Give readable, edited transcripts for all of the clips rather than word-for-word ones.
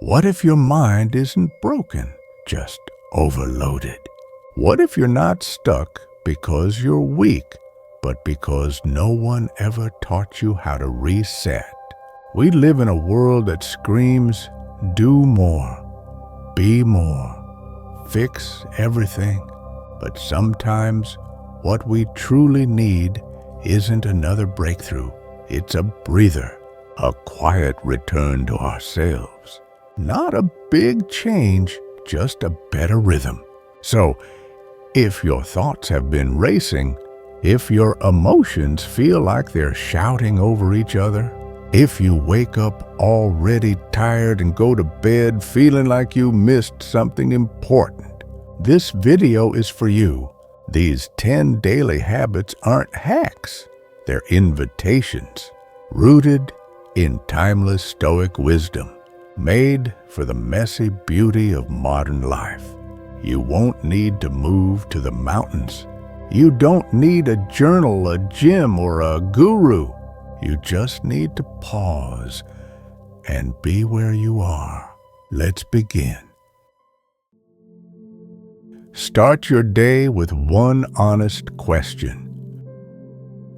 What if your mind isn't broken, just overloaded? What if you're not stuck because you're weak, but because no one ever taught you how to reset? We live in a world that screams, do more, be more, fix everything. But sometimes what we truly need isn't another breakthrough. It's a breather, a quiet return to ourselves. Not a big change, just a better rhythm. So, if your thoughts have been racing, if your emotions feel like they're shouting over each other, if you wake up already tired and go to bed feeling like you missed something important, this video is for you. These 10 daily habits aren't hacks, they're invitations, rooted in timeless Stoic wisdom, made for the messy beauty of modern life. You won't need to move to the mountains. You don't need a journal, a gym, or a guru. You just need to pause and be where you are. Let's begin. Start your day with one honest question.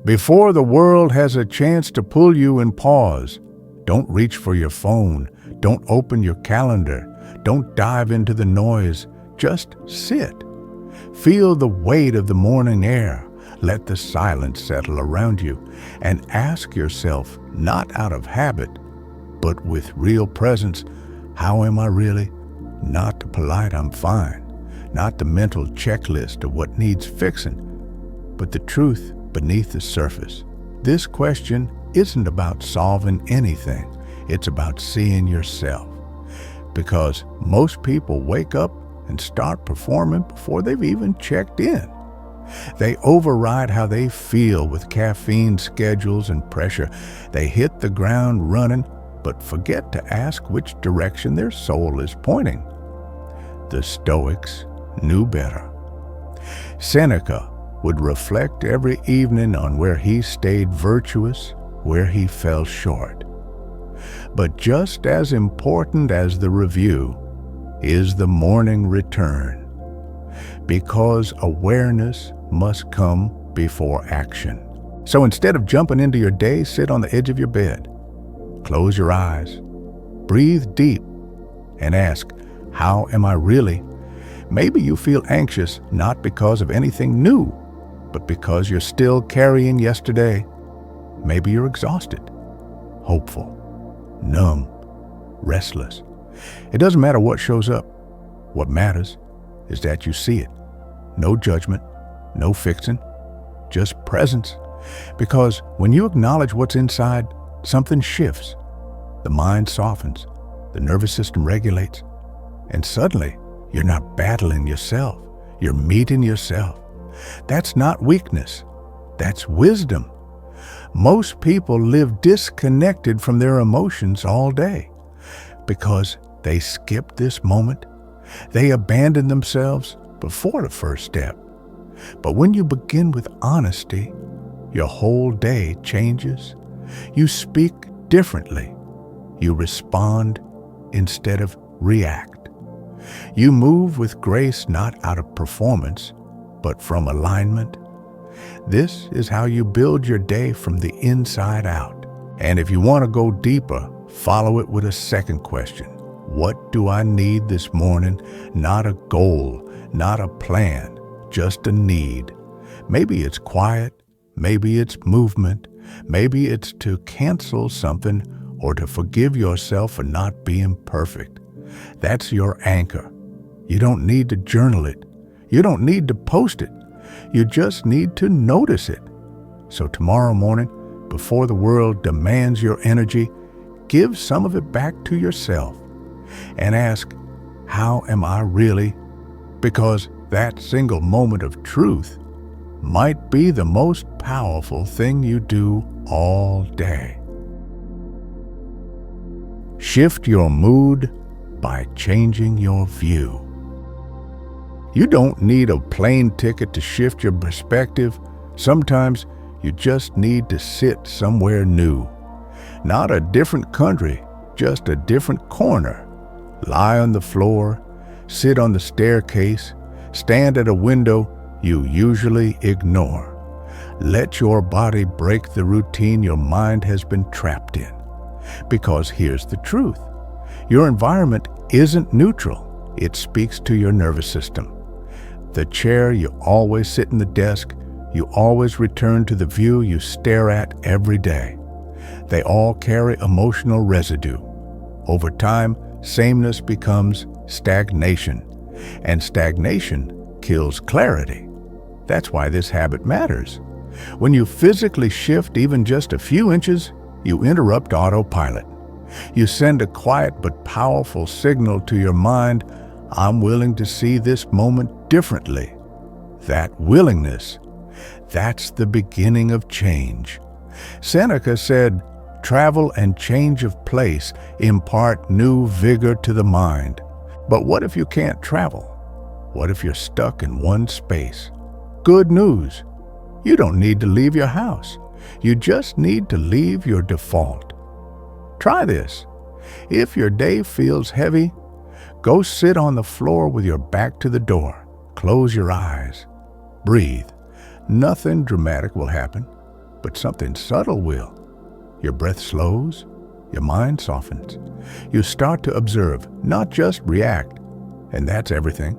Before the world has a chance to pull you in pause, don't reach for your phone. Don't open your calendar. Don't dive into the noise. Just sit. Feel the weight of the morning air. Let the silence settle around you, and ask yourself, not out of habit, but with real presence, how am I really? Not the polite I'm fine, not the mental checklist of what needs fixing, but the truth beneath the surface. This question isn't about solving anything. It's about seeing yourself. Because most people wake up and start performing before they've even checked in. They override how they feel with caffeine schedules and pressure. They hit the ground running, but forget to ask which direction their soul is pointing. The Stoics knew better. Seneca would reflect every evening on where he stayed virtuous, where he fell short. But just as important as the review is the morning return, because awareness must come before action. So instead of jumping into your day, sit on the edge of your bed, close your eyes, breathe deep, and ask, how am I really? Maybe you feel anxious not because of anything new, but because you're still carrying yesterday. Maybe you're exhausted, hopeful, numb, restless. It doesn't matter what shows up. What matters is that you see it. No judgment, no fixing, just presence. Because when you acknowledge what's inside, something shifts. The mind softens, the nervous system regulates, and suddenly you're not battling yourself. You're meeting yourself. That's not weakness. That's wisdom. Most people live disconnected from their emotions all day because they skip this moment. They abandon themselves before the first step. But when you begin with honesty, your whole day changes. You speak differently. You respond instead of react. You move with grace not out of performance, but from alignment. This is how you build your day from the inside out. And if you want to go deeper, follow it with a second question. What do I need this morning? Not a goal, not a plan, just a need. Maybe it's quiet, maybe it's movement, maybe it's to cancel something or to forgive yourself for not being perfect. That's your anchor. You don't need to journal it. You don't need to post it. You just need to notice it. So tomorrow morning, before the world demands your energy, give some of it back to yourself and ask, how am I really? Because that single moment of truth might be the most powerful thing you do all day. Shift your mood by changing your view. You don't need a plane ticket to shift your perspective. Sometimes you just need to sit somewhere new. Not a different country, just a different corner. Lie on the floor, sit on the staircase, stand at a window you usually ignore. Let your body break the routine your mind has been trapped in. Because here's the truth. Your environment isn't neutral. It speaks to your nervous system. The chair you always sit in, the desk you always return to, the view you stare at every day. They all carry emotional residue. Over time, sameness becomes stagnation, and stagnation kills clarity. That's why this habit matters. When you physically shift even just a few inches, you interrupt autopilot. You send a quiet but powerful signal to your mind, I'm willing to see this moment differently. That willingness, that's the beginning of change. Seneca said, travel and change of place impart new vigor to the mind. But what if you can't travel? What if you're stuck in one space? Good news. You don't need to leave your house. You just need to leave your default. Try this. If your day feels heavy, go sit on the floor with your back to the door. Close your eyes. Breathe. Nothing dramatic will happen, but something subtle will. Your breath slows, your mind softens. You start to observe, not just react, and that's everything.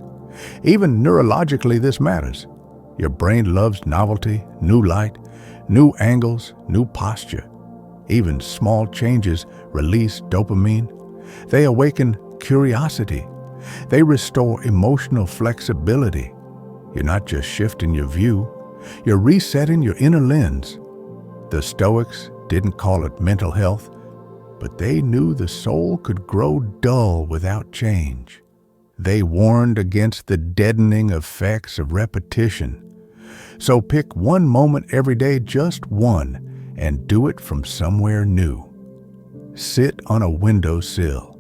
Even neurologically, this matters. Your brain loves novelty, new light, new angles, new posture. Even small changes release dopamine. They awaken curiosity. They restore emotional flexibility. You're not just shifting your view, you're resetting your inner lens. The Stoics didn't call it mental health, but they knew the soul could grow dull without change. They warned against the deadening effects of repetition. So pick one moment every day, just one, and do it from somewhere new. Sit on a windowsill.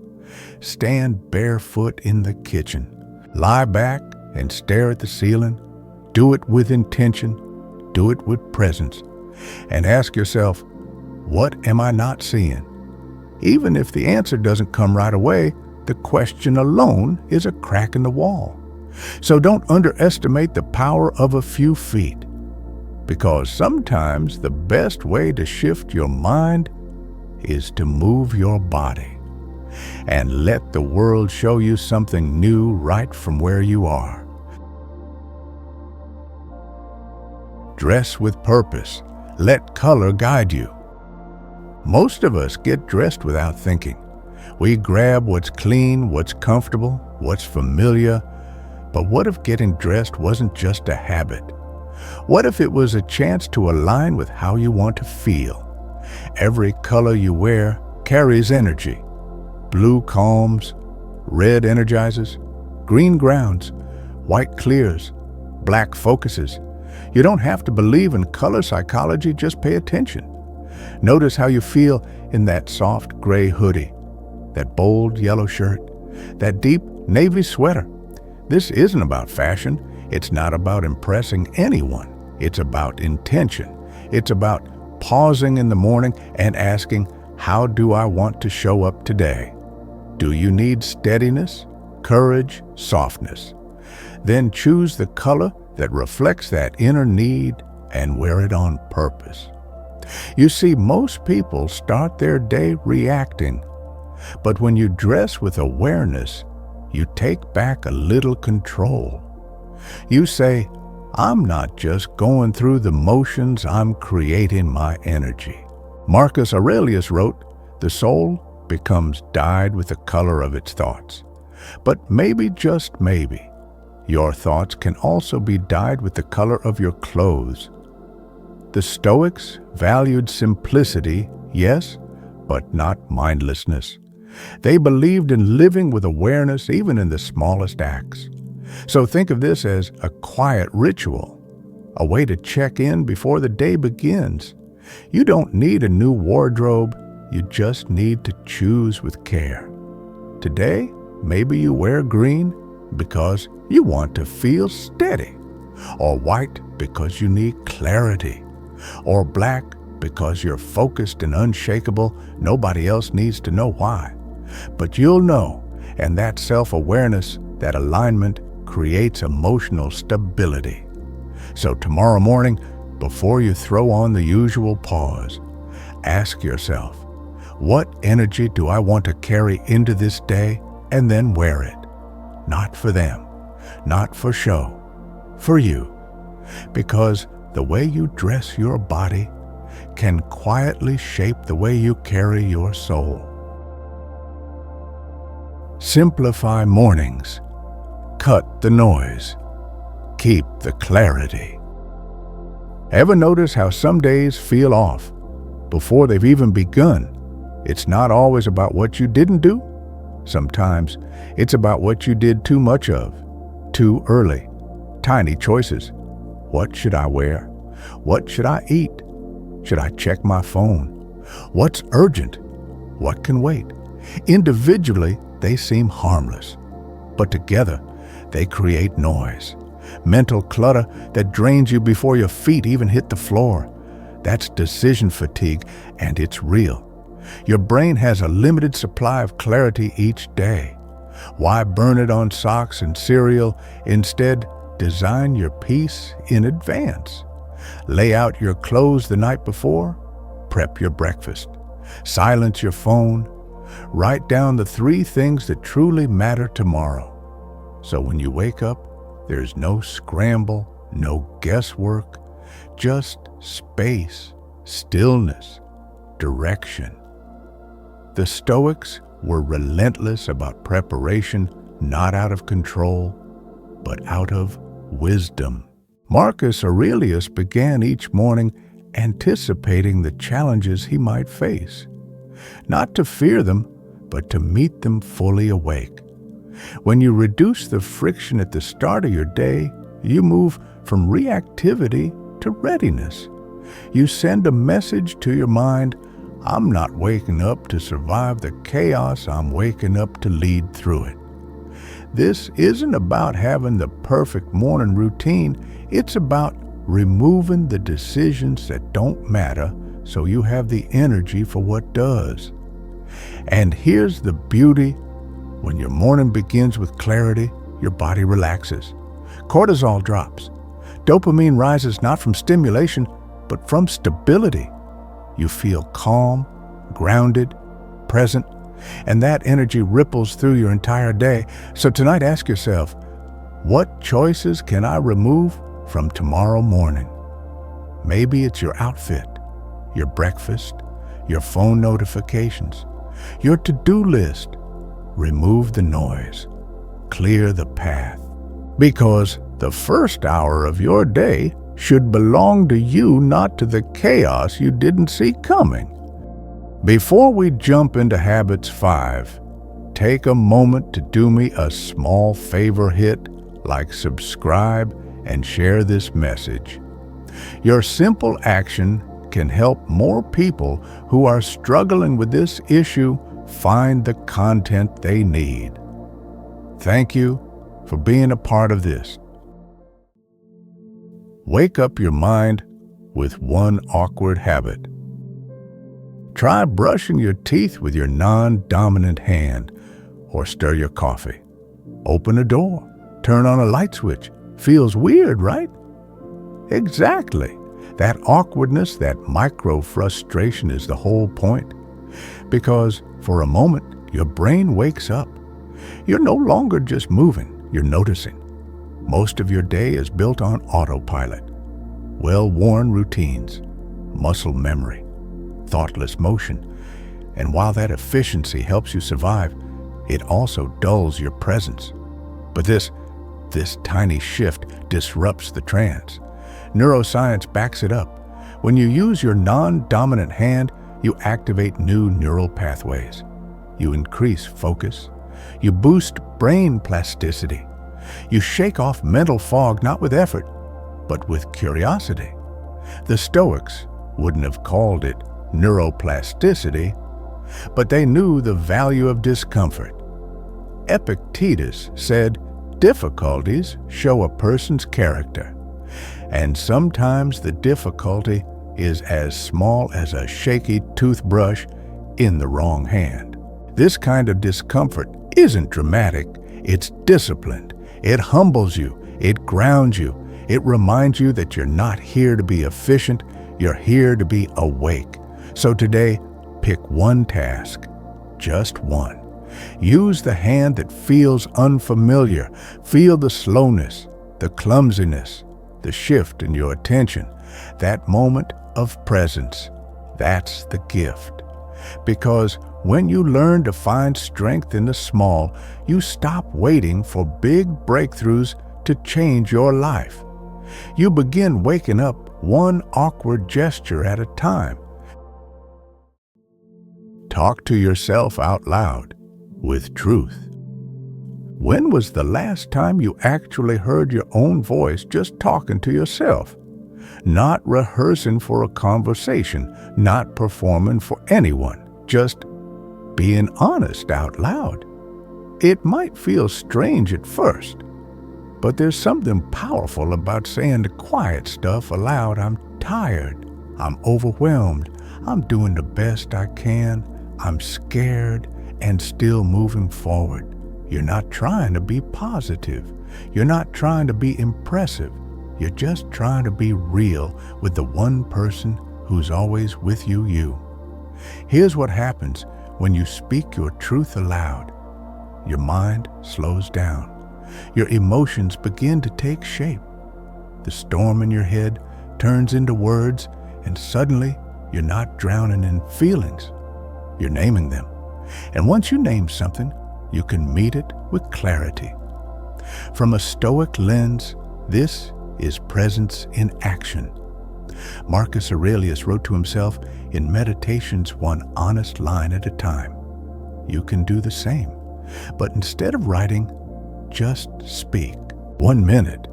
Stand barefoot in the kitchen. Lie back and stare at the ceiling. Do it with intention. Do it with presence. And ask yourself, what am I not seeing? Even if the answer doesn't come right away, the question alone is a crack in the wall. So don't underestimate the power of a few feet, because sometimes the best way to shift your mind is to move your body and let the world show you something new right from where you are. Dress with purpose. Let color guide you. Most of us get dressed without thinking. We grab what's clean, what's comfortable, what's familiar. But what if getting dressed wasn't just a habit? What if it was a chance to align with how you want to feel? Every color you wear carries energy. Blue calms, red energizes, green grounds, white clears, black focuses. You don't have to believe in color psychology, just pay attention. Notice how you feel in that soft gray hoodie, that bold yellow shirt, that deep navy sweater. This isn't about fashion. It's not about impressing anyone. It's about intention. It's about pausing in the morning and asking, how do I want to show up today? Do you need steadiness, courage, softness? Then choose the color that reflects that inner need and wear it on purpose. You see, most people start their day reacting, but when you dress with awareness, you take back a little control. You say, I'm not just going through the motions, I'm creating my energy. Marcus Aurelius wrote, the soul becomes dyed with the color of its thoughts. But maybe, just maybe, your thoughts can also be dyed with the color of your clothes. The Stoics valued simplicity, yes, but not mindlessness. They believed in living with awareness even in the smallest acts. So think of this as a quiet ritual, a way to check in before the day begins. You don't need a new wardrobe, you just need to choose with care. Today, maybe you wear green because you want to feel steady, or white because you need clarity, or black because you're focused and unshakable. Nobody else needs to know why. But you'll know, And that self-awareness, that alignment, creates emotional stability. So tomorrow morning, before you throw on the usual pause, ask yourself, what energy do I want to carry into this day, and then wear it? Not for them, not for show, for you. Because the way you dress your body can quietly shape the way you carry your soul. Simplify mornings. Cut the noise. Keep the clarity. Ever notice how some days feel off before they've even begun? It's not always about what you didn't do. Sometimes it's about what you did too much of, too early. Tiny choices. What should I wear? What should I eat? Should I check my phone? What's urgent? What can wait? Individually, they seem harmless, but together, they create noise. Mental clutter that drains you before your feet even hit the floor. That's decision fatigue, and it's real. Your brain has a limited supply of clarity each day. Why burn it on socks and cereal? Instead, design your peace in advance. Lay out your clothes the night before. Prep your breakfast. Silence your phone. Write down the 3 things that truly matter tomorrow. So when you wake up, there's no scramble, no guesswork, just space, stillness, direction. The Stoics were relentless about preparation, not out of control, but out of wisdom. Marcus Aurelius began each morning anticipating the challenges he might face, not to fear them, but to meet them fully awake. When you reduce the friction at the start of your day, you move from reactivity to readiness. You send a message to your mind, I'm not waking up to survive the chaos, I'm waking up to lead through it. This isn't about having the perfect morning routine, it's about removing the decisions that don't matter so you have the energy for what does. And here's the beauty. When your morning begins with clarity, your body relaxes. Cortisol drops. Dopamine rises not from stimulation, but from stability. You feel calm, grounded, present, and that energy ripples through your entire day. So tonight, ask yourself, what choices can I remove from tomorrow morning? Maybe it's your outfit, your breakfast, your phone notifications, your to-do list. Remove the noise. Clear the path. Because the first hour of your day should belong to you, not to the chaos you didn't see coming. Before we jump into Habits 5, take a moment to do me a small favor. Hit like, subscribe, and share this message. Your simple action can help more people who are struggling with this issue find the content they need. Thank you for being a part of this. Wake up your mind with one awkward habit. Try brushing your teeth with your non-dominant hand, or stir your coffee. Open a door, turn on a light switch. Feels weird, right? Exactly. That awkwardness, that micro-frustration is the whole point. Because for a moment, your brain wakes up. You're no longer just moving, you're noticing. Most of your day is built on autopilot. Well-worn routines, muscle memory, thoughtless motion. And while that efficiency helps you survive, it also dulls your presence. But this tiny shift disrupts the trance. Neuroscience backs it up. When you use your non-dominant hand, you activate new neural pathways. You increase focus. You boost brain plasticity. You shake off mental fog not with effort, but with curiosity. The Stoics wouldn't have called it neuroplasticity, but they knew the value of discomfort. Epictetus said, difficulties show a person's character, and sometimes the difficulty is as small as a shaky toothbrush in the wrong hand. This kind of discomfort isn't dramatic, it's disciplined. It humbles you, it grounds you, it reminds you that you're not here to be efficient, you're here to be awake. So today, pick one task, just one. Use the hand that feels unfamiliar. Feel the slowness, the clumsiness, the shift in your attention, that moment of presence. That's the gift. Because when you learn to find strength in the small, you stop waiting for big breakthroughs to change your life. You begin waking up one awkward gesture at a time. Talk to yourself out loud with truth. When was the last time you actually heard your own voice just talking to yourself? Not rehearsing for a conversation, not performing for anyone, just being honest out loud. It might feel strange at first, but there's something powerful about saying the quiet stuff aloud. I'm tired, I'm overwhelmed, I'm doing the best I can, I'm scared, and still moving forward. You're not trying to be positive. You're not trying to be impressive. You're just trying to be real with the one person who's always with you. Here's what happens when you speak your truth aloud. Your mind slows down. Your emotions begin to take shape. The storm in your head turns into words, and suddenly you're not drowning in feelings. You're naming them. And once you name something, you can meet it with clarity. From a Stoic lens, this is presence in action. Marcus Aurelius wrote to himself in Meditations, one honest line at a time. You can do the same, but instead of writing, just speak. 1 minute,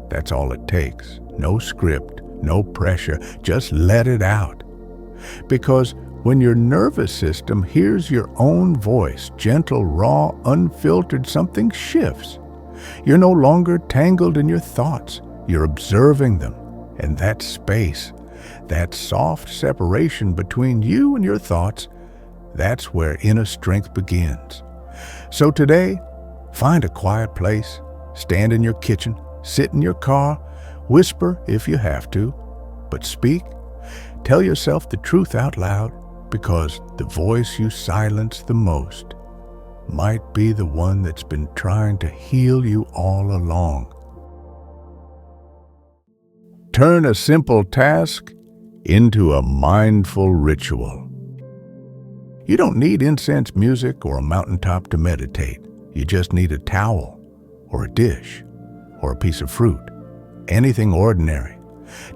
that's all it takes. No script, no pressure, just let it out. Because when your nervous system hears your own voice, gentle, raw, unfiltered, something shifts. You're no longer tangled in your thoughts. You're observing them. And that space, that soft separation between you and your thoughts, that's where inner strength begins. So today, find a quiet place, stand in your kitchen, sit in your car, whisper if you have to, but speak. Tell yourself the truth out loud, because the voice you silence the most might be the one that's been trying to heal you all along. Turn a simple task into a mindful ritual. You don't need incense music or a mountaintop to meditate. You just need a towel or a dish or a piece of fruit. Anything ordinary,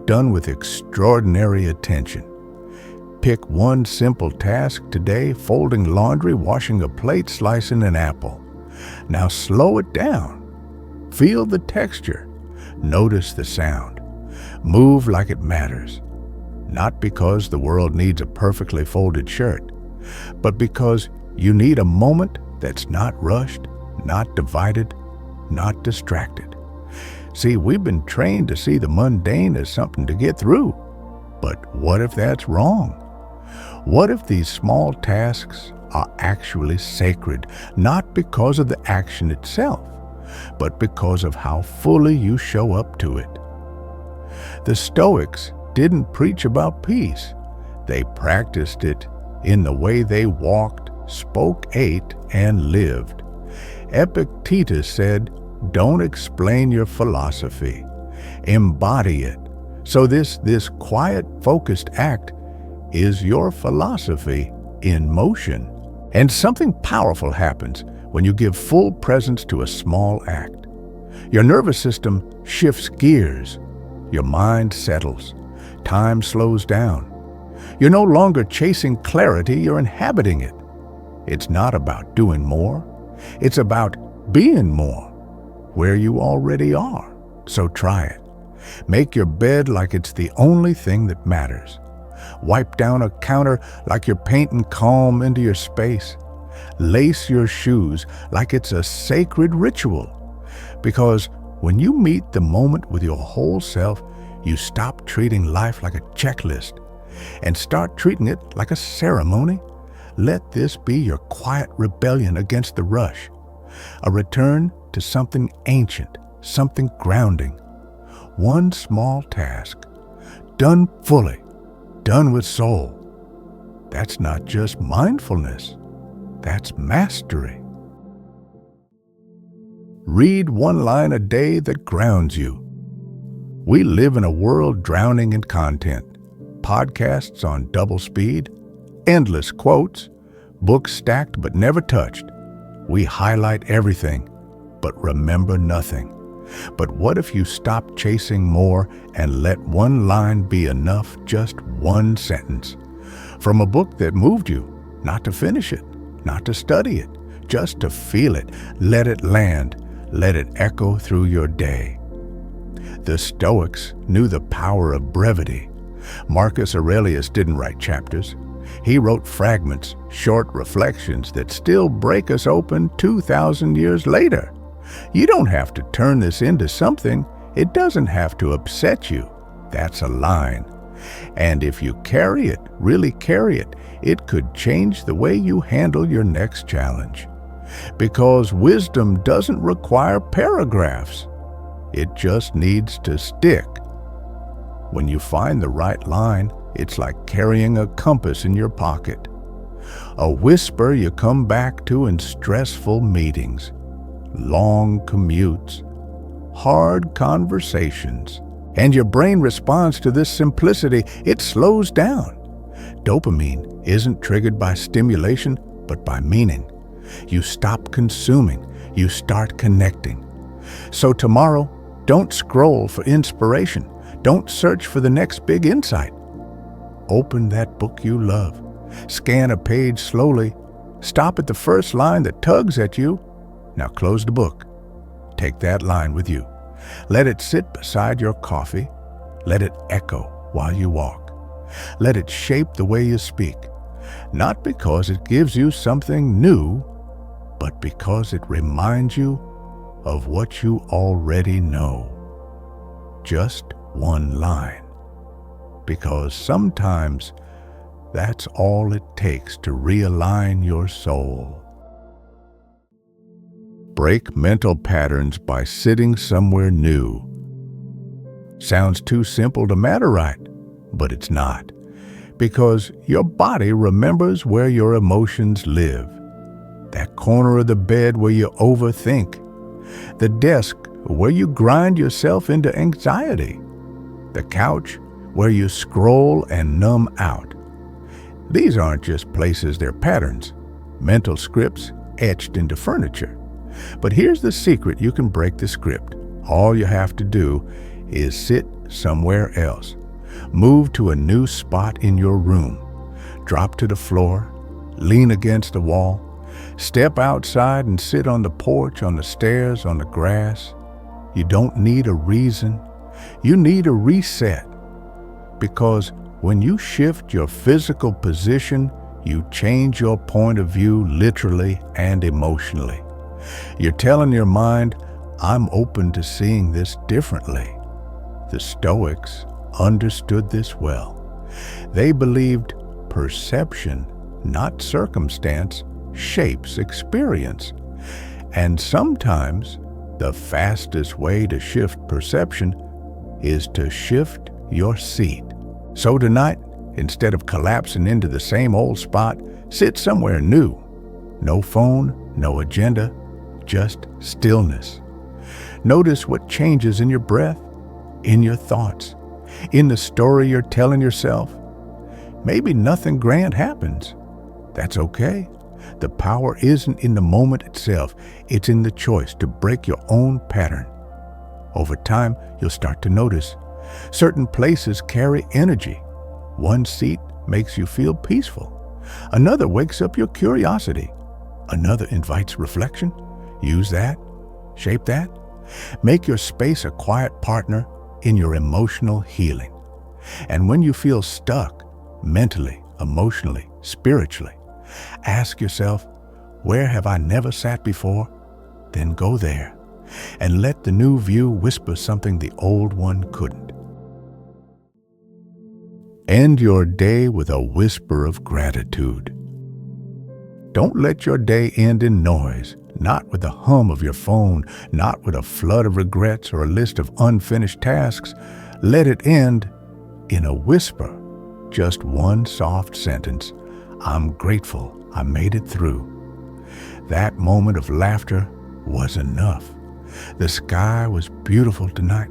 done with extraordinary attention. Pick one simple task today: folding laundry, washing a plate, slicing an apple. Now slow it down. Feel the texture. Notice the sound. Move like it matters. Not because the world needs a perfectly folded shirt, but because you need a moment that's not rushed, not divided, not distracted. See, we've been trained to see the mundane as something to get through. But what if that's wrong? What if these small tasks are actually sacred, not because of the action itself, but because of how fully you show up to it? The Stoics didn't preach about peace. They practiced it in the way they walked, spoke, ate, and lived. Epictetus said, "Don't explain your philosophy, embody it." So this quiet, focused act is your philosophy in motion. And something powerful happens when you give full presence to a small act. Your nervous system shifts gears. Your mind settles. Time slows down. You're no longer chasing clarity, you're inhabiting it. It's not about doing more. It's about being more, where you already are. So try it. Make your bed like it's the only thing that matters. Wipe down a counter like you're painting calm into your space. Lace your shoes like it's a sacred ritual. Because when you meet the moment with your whole self, you stop treating life like a checklist and start treating it like a ceremony, Let this be your quiet rebellion against the rush, a return to something ancient, something grounding. One small task, done fully, done with soul. That's not just mindfulness, that's mastery. Read one line a day that grounds you. We live in a world drowning in content. Podcasts on double speed, endless quotes, books stacked but never touched. We highlight everything, but remember nothing. But what if you stop chasing more and let one line be enough, just one sentence? From a book that moved you, not to finish it, not to study it, just to feel it. Let it land, let it echo through your day. The Stoics knew the power of brevity. Marcus Aurelius didn't write chapters. He wrote fragments, short reflections that still break us open 2,000 years later. You don't have to turn this into something. It doesn't have to upset you. That's a line. And if you carry it, really carry it, it could change the way you handle your next challenge. Because wisdom doesn't require paragraphs. It just needs to stick. When you find the right line, it's like carrying a compass in your pocket. A whisper you come back to in stressful meetings, long commutes, hard conversations. And your brain responds to this simplicity. It slows down. Dopamine isn't triggered by stimulation, but by meaning. You stop consuming. You start connecting. So tomorrow, don't scroll for inspiration. Don't search for the next big insight. Open that book you love. Scan a page slowly. Stop at the first line that tugs at you. Now close the book. Take that line with you. Let it sit beside your coffee. Let it echo while you walk. Let it shape the way you speak. Not because it gives you something new, but because it reminds you of what you already know. Just one line. Because sometimes that's all it takes to realign your soul. Break mental patterns by sitting somewhere new. Sounds too simple to matter right, but it's not. Because your body remembers where your emotions live. That corner of the bed where you overthink. The desk where you grind yourself into anxiety. The couch where you scroll and numb out. These aren't just places, they're patterns. Mental scripts etched into furniture. But here's the secret: you can break the script. All you have to do is sit somewhere else. Move to a new spot in your room. Drop to the floor. Lean against the wall. Step outside and sit on the porch, on the stairs, on the grass. You don't need a reason. You need a reset. Because when you shift your physical position, you change your point of view literally and emotionally. You're telling your mind, I'm open to seeing this differently. The Stoics understood this well. They believed perception, not circumstance, shapes experience. And sometimes the fastest way to shift perception is to shift your seat. So tonight, instead of collapsing into the same old spot, sit somewhere new. No phone, no agenda, just stillness. Notice what changes in your breath, in your thoughts, in the story you're telling yourself. Maybe nothing grand happens. That's okay. The power isn't in the moment itself. It's in the choice to break your own pattern. Over time, you'll start to notice certain places carry energy. One seat makes you feel peaceful. Another wakes up your curiosity. Another invites reflection. Use that. Shape that. Make your space a quiet partner in your emotional healing. And when you feel stuck, mentally, emotionally, spiritually, ask yourself, where have I never sat before? Then go there and let the new view whisper something the old one couldn't. End your day with a whisper of gratitude. Don't let your day end in noise, not with the hum of your phone, not with a flood of regrets or a list of unfinished tasks. Let it end in a whisper, just one soft sentence. I'm grateful I made it through. That moment of laughter was enough. The sky was beautiful tonight.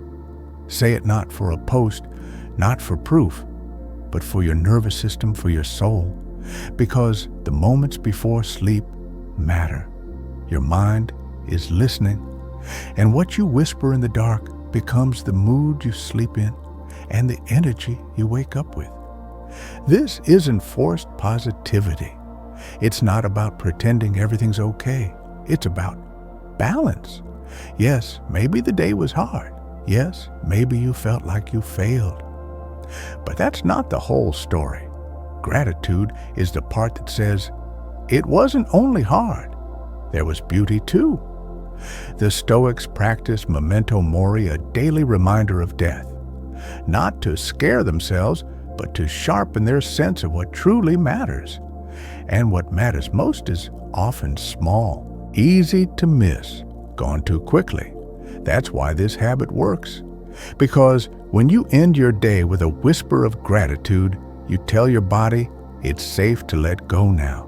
Say it not for a post, not for proof, but for your nervous system, for your soul, because the moments before sleep matter. Your mind is listening, and what you whisper in the dark becomes the mood you sleep in and the energy you wake up with. This isn't forced positivity. It's not about pretending everything's okay. It's about balance. Yes, maybe the day was hard. Yes, maybe you felt like you failed. But that's not the whole story. Gratitude is the part that says, it wasn't only hard, there was beauty too. The Stoics practice memento mori, a daily reminder of death, not to scare themselves, but to sharpen their sense of what truly matters. And what matters most is often small, easy to miss, gone too quickly. That's why this habit works. Because when you end your day with a whisper of gratitude, you tell your body it's safe to let go now.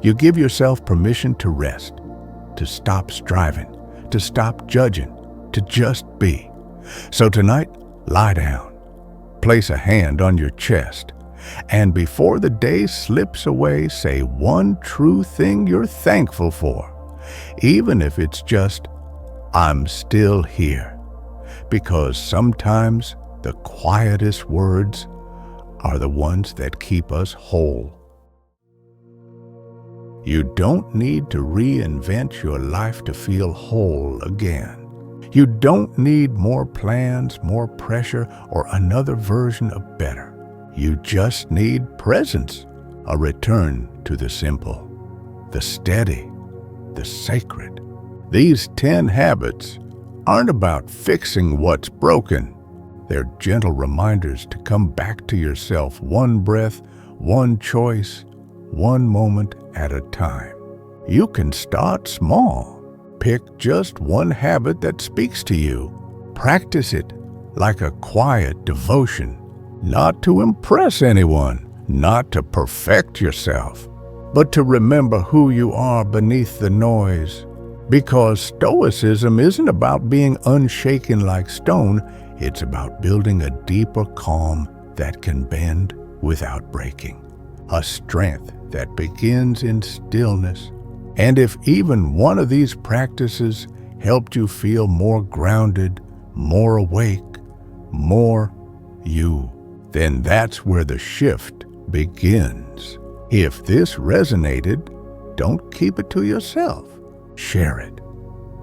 You give yourself permission to rest, to stop striving, to stop judging, to just be. So tonight, lie down, place a hand on your chest, and before the day slips away, say one true thing you're thankful for, even if it's just, I'm still here. Because sometimes the quietest words are the ones that keep us whole. You don't need to reinvent your life to feel whole again. You don't need more plans, more pressure, or another version of better. You just need presence, a return to the simple, the steady, the sacred. These 10 habits aren't about fixing what's broken. They're gentle reminders to come back to yourself one breath, one choice, one moment at a time. You can start small. Pick just one habit that speaks to you. Practice it like a quiet devotion, not to impress anyone, not to perfect yourself, but to remember who you are beneath the noise. Because Stoicism isn't about being unshaken like stone, it's about building a deeper calm that can bend without breaking, a strength that begins in stillness. And if even one of these practices helped you feel more grounded, more awake, more you, then that's where the shift begins. If this resonated, don't keep it to yourself. Share it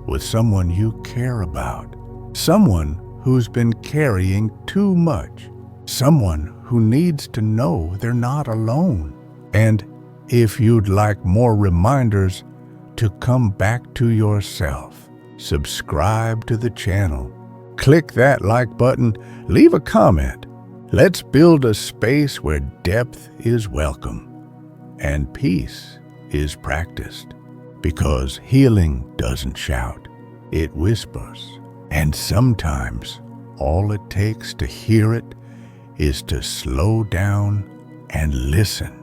with someone you care about, someone who's been carrying too much, someone who needs to know they're not alone. And if you'd like more reminders to come back to yourself, subscribe to the channel, click that like button, leave a comment. Let's build a space where depth is welcome and peace is practiced. Because healing doesn't shout, it whispers. And sometimes all it takes to hear it is to slow down and listen.